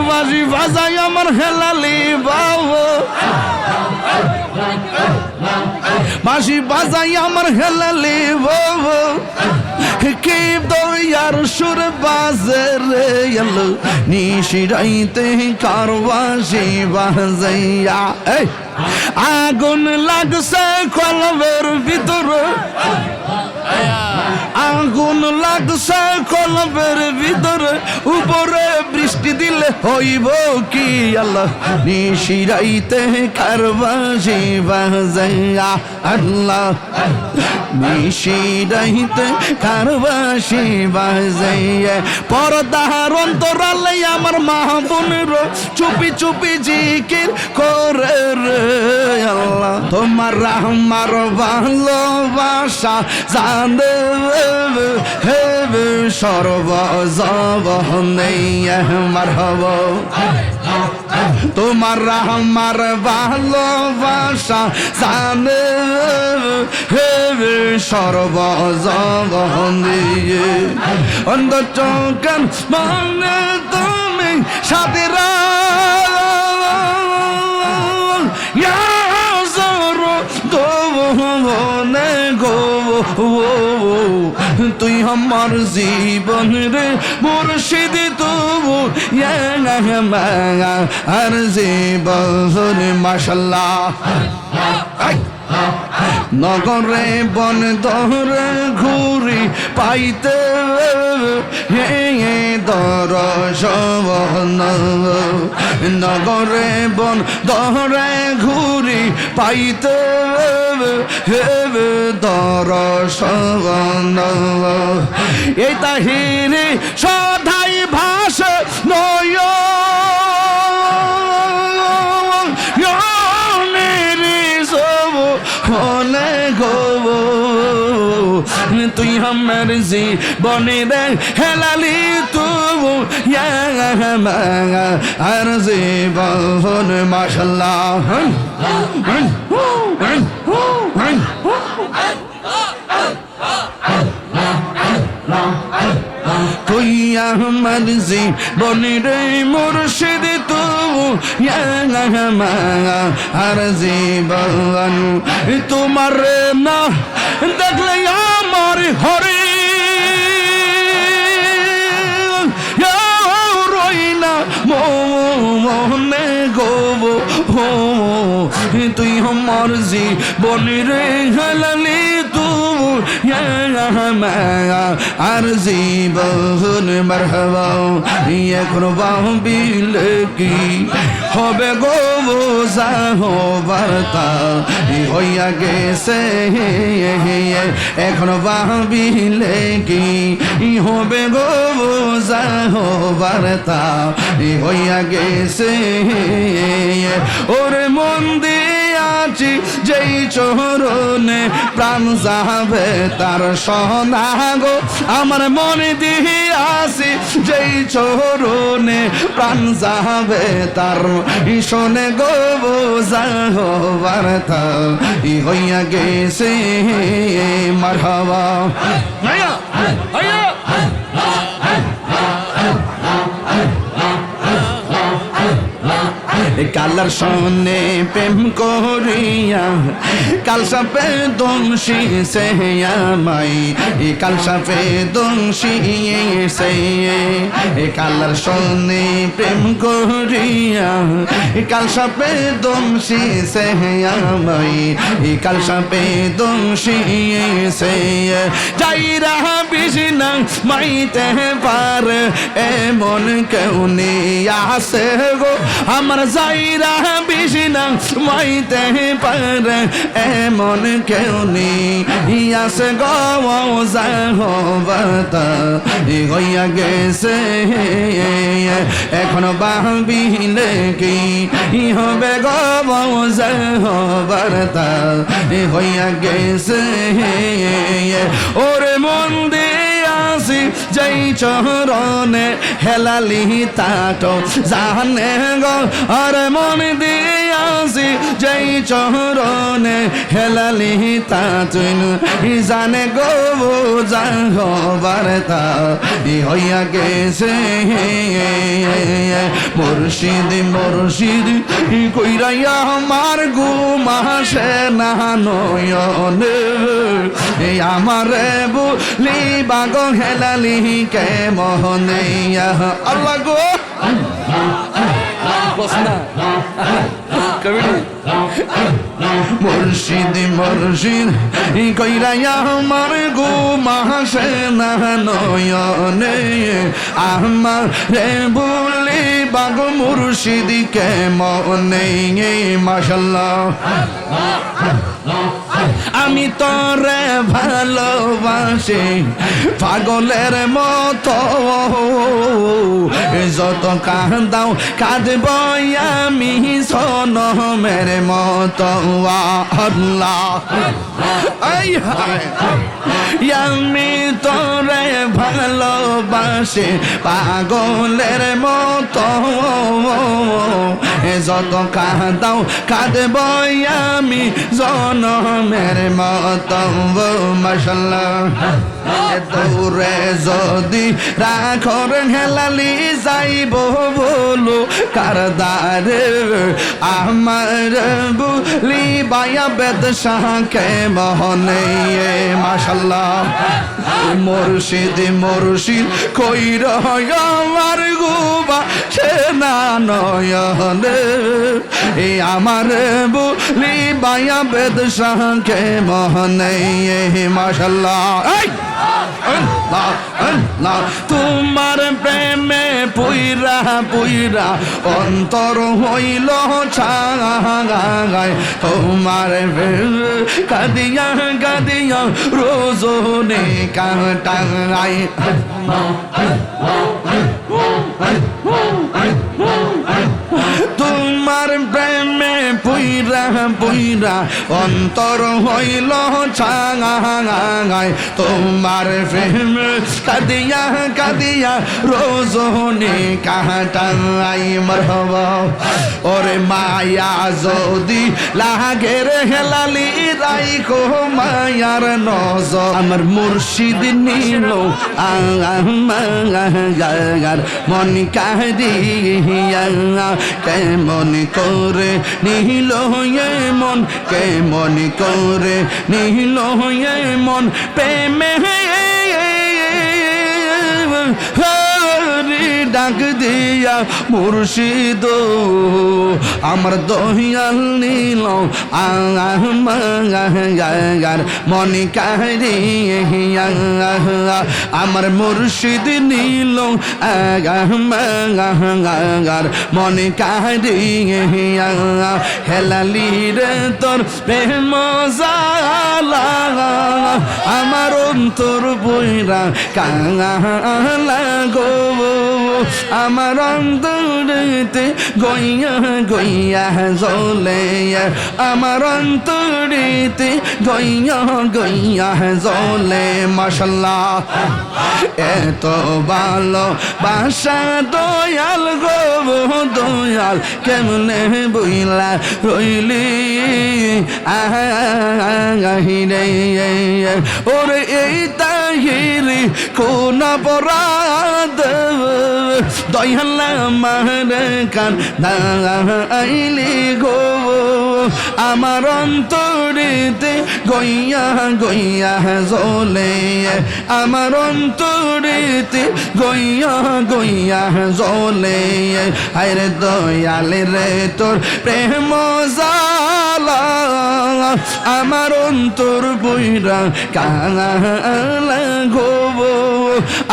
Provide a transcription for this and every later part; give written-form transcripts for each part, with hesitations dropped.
বাঁশি বাজাই আমার হেলালি বাবু বাঁশি বাজাই আমার হেলালি বাবু কি দয়ার সুর বাজে রে এলো নিশিরাইতে কার বাঁশি বাজাইয়া আগুন লাগছে কলবের ভিতরে আগুন লাগছে কলবের ভিতরে উপরে বৃষ্টি দিলে হইব কি আল্লাহ নিশিরাইতে কার বাঁশি বাজাইয়া আল্লাহ নিশিরাইতে কার বাঁশি বাজাইয়া পর্দার অন্তরালে আমার মা বোনের চুপি চুপি জিকির করে রে আল্লাহ তোমার আমার ভালোবাসা জানে হেবে সর্বজবনে মারহাবা তোমার আমার ভালোবাসা জানে হেবে সর্বজবনে অন্ধ চোখের মানে তুমি সাথীরা তুই আমার জীবন রে মুর্শিদ তবু আর জীবন মাশাল্লাহ নগরে বন দরে ঘুরি পাইতে দরশন নগরে বন দরে ঘুরি পাইতে দরশন এই তাহিরে সদাই ভাষ নয় হলে গো তুই আমার জীবনে রে হেলালি তবু আর জীবন মাশাল্লাহ তুই আমার জীবনে রে মুর্শিদ তবু আর জীবন তোমার না দেখলে আমার হরে রই না মনে গো তুই আমার জীবনে রে হেলালি তবু আর জীবন মারহাবা এখন বাবিলে কি হবে গো বোঝা বার্তা হইয়া গেছে এখন বাবিলে কি হবে গো বোঝা বার্তা হইয়া গেছে ওরে মন দিয়াছি যেই চরণে প্রাণ যাবে তার সোনা গো আমার মনে দিয়াছি যেই চরণে প্রাণ যাবে তার শোনে গো বোঝা বার্তা হইয়া গেছে মারহাবা কালার সনে প্রেম করিয়া কাল সাপে দোষী সে আমাই কাল সাপে দোষী সে কালার সনে প্রেম করিয়া কাল সাপে দোষী সে আমাই কাল সাপে দোষী সে যাইরা বিষ্ণু মাইতে পার এমন কেউ নেই আসে গো আমার যাইরা বিষ্ণু মাইতে পারে এমন কেউ নেই আসে গো বাতা হইয়া গেছে এখন ভাবিলে কি হবে গো বাতা হইয়া গেছে ওরে মন দিয়াছি যেই চরণে হেলালি তাটো জানে গো আর মন দিয়ে আসি যেই চরণে হেলালি তা চৈন জানে গো যাহবার তা হইয়া গেছে মুর্শিদ মুর্শিদ কইরাইয়া আমার ঘুমাসে না নয়নে আমারে বলি বাগ হেলালি কে মোহনে আল্লাহ গো মুর্শিদ মুর্শিদ কইরাইয়া আমার ঘুমাসে না নয়নে আমারে বলি বাগ মুর্শিদ কে মনে মাশাআল্লাহ আমি তোরে ভালোবাসি পাগলের মতো যত কাঁদাও কাঁদব আমি সনমের মতো আল্লাহ আমি তোরে ভালোবাসি পাগলের মতো যত কাঁদাও কাঁদব আমি জনমের মতো মাশাআল্লাহ দৌড়ে যদি রাখর হেলালি যাইব বলো কারদারে আমার বুলি বায়া বেদ শাহকে মহনে মাশাআল্লাহ মুর্শিদ মুর্শিদ কইর আমার গুবা সে না নয়নে আমার বুলি বায়া বেদ শাহকে মহনে মাশাআল্লাহ তোমার প্রেমে পুইরা পুইরা অন্তর হইল ছাগায় তোমার কাদিয়া কাদিয়া রোজনে কাটাই তোমার প্রেমে পুইরা পুইরা অন্তর হইল ছাগায় তোমার প্রেম কাদিয়া কাদিয়া রোজনে কাটাই মারহাবা ওরে মায়া যদি লাগে রে হেলালি রাইখো মায়ার নজর আমার মুর্শিদ নিল আমার মন কাহিয়া কেমন করে নিল মন কেমন করে নিল মন প্রেমে ডাক দিয়া মুর্শিদ আমার দহিয়াল নীল আমার মন কাহিয়া আমার মুর্শিদ নীল আমার মন কাহিয়া হেলালি রে তোর প্রেম জালা আমার অন্তর বইরা কাঙালা গো আমার অন্তরেতে গইয়া গইয়া জ্বলে আমার অন্তরেতে গইয়া গইয়া জ্বলে মাশাআল্লাহ এত ভালো বাসা দয়াল গো দয়াল কেমনে বইলা রইলি আহিরে ওরে এই তাহিরি কোন অপরাধ দয়াল আমার কান দাইলি গো আমার অন্তরেতে গইয়া গইয়া জ্বলে আমার অন্তরেতে গইয়া গইয়া জ্বলে আরে দয়াল রে তোর প্রেম জালা আমার অন্তর বইরা কাঙালা গো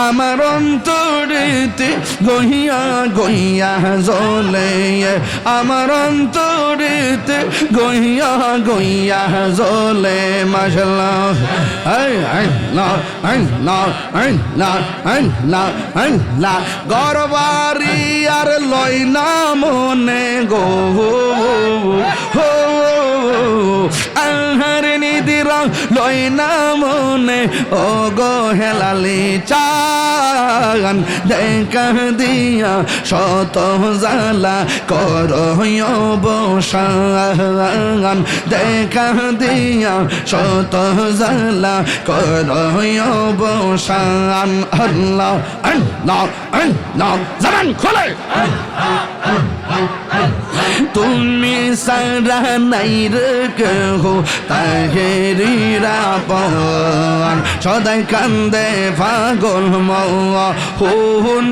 আমার অন্তরেতে গইয়া গইয়া জ্বলে আমার অন্তরেতে গইয়া গইয়া জ্বলে মাশাআল্লাহ গরবারি আর লই না মনে গো আহার নিদিরা লই না মনে ও গো হেলালি চা দেখা দিয়া শত জ্বালা করো অবসান দেখা দিয়া শত জ্বালা করো অবসান আল্লাহ আল্লাহ আল্লাহ জবান খোলে তুমি সারা নাই রে কেহ তাহেরিরা পন সদাই কান্দে পাগল মন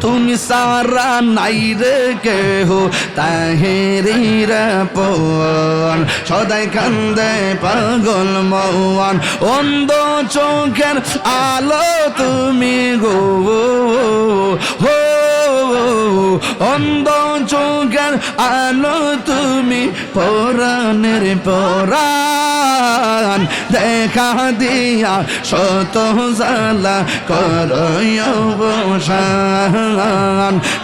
তুমি সারা নাই রে কেহ তাহেরিরা পন সদাই কান্দে পাগল মন অন্ধ চোখের আলো তুমি গো হো অন্ধ চোখের আলো তুমি পরাণের পরাণ দেখা দিয়া শত জ্বালা করো অবসান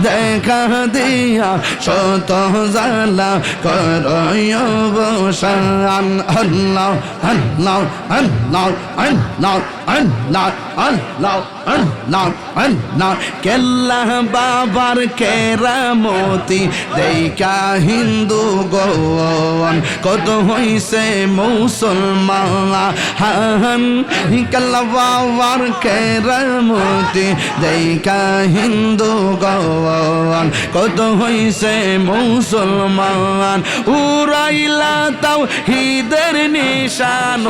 দেখা দিয়া শত জ্বালা করো অবসান আল্লাহ আল্লাহ আল্লাহ আল্লাহ আল্লাহ আল্লাহ আল্লাহ আল্লাহ কেল্লা বাবার কেরামতি দেখা হিন্দু গন কত হইছে মুসলমান কেল্লা বাবার কেরামতি দেখা হিন্দু গন কত হইছে মুসলমান উড়াইলা তাও হিদের নিশান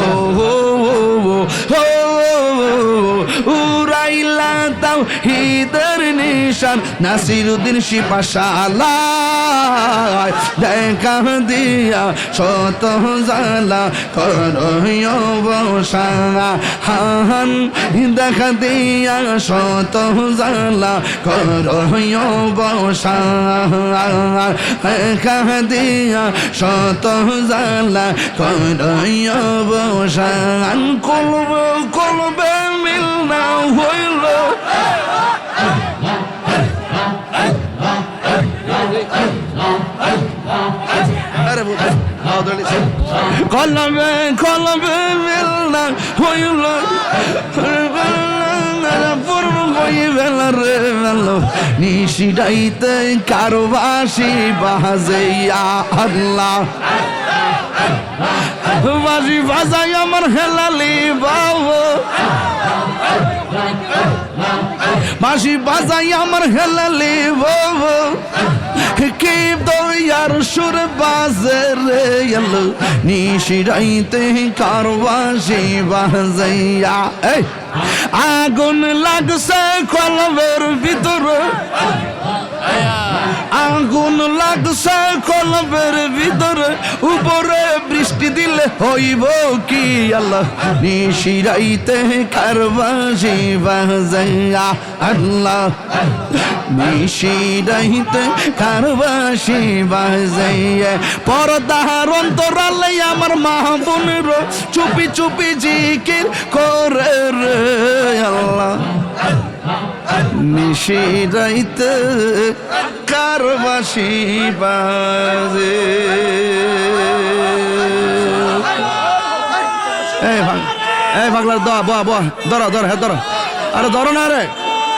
উড়াইলা তাও হিদের নিশান নাসিরুদ্দিন শিপাশালায় দেখা দিয়া শত জ্বালা করো অবসান দেখা দিয়া শত জ্বালা করো অবসান দেখা দিয়া শত জ্বালা করো অবসান কলবে কলবে মিল না হইল কলবে কলবে মিল না হইল পূর্ব হইবেল রে নিশিডাইতে কারবাসি বাজাইয়া আল্লাহ বাজি বাজাই আমার হেলালি বাবু বাঁশি বাজাই আমার হেলালি বাবু কে দয়ার সুর বাজে রে এলো নিশিরাইতে কারবাসি বাজাইয়া আগুন লাগছে কলবের ভিতরে আগুন লাগছে কলবের ভিতরে উপরে বৃষ্টি দিলে হইব কি আল্লাহ নিশিরাইতে কারবাসি বাজাইয়া আল্লাহ নিশিরাইতে কারবাসি বাজাইয়া পর্দার অন্তরালে আমার মা বোনের চুপি চুপি জিকির করে রে আল্লাহ নিশিরাইতে কারবাসি বাজে এই ভাগলার দা বয়া বয়া ধরো ধরো হ্যাঁ ধরো আরে ধরো না রে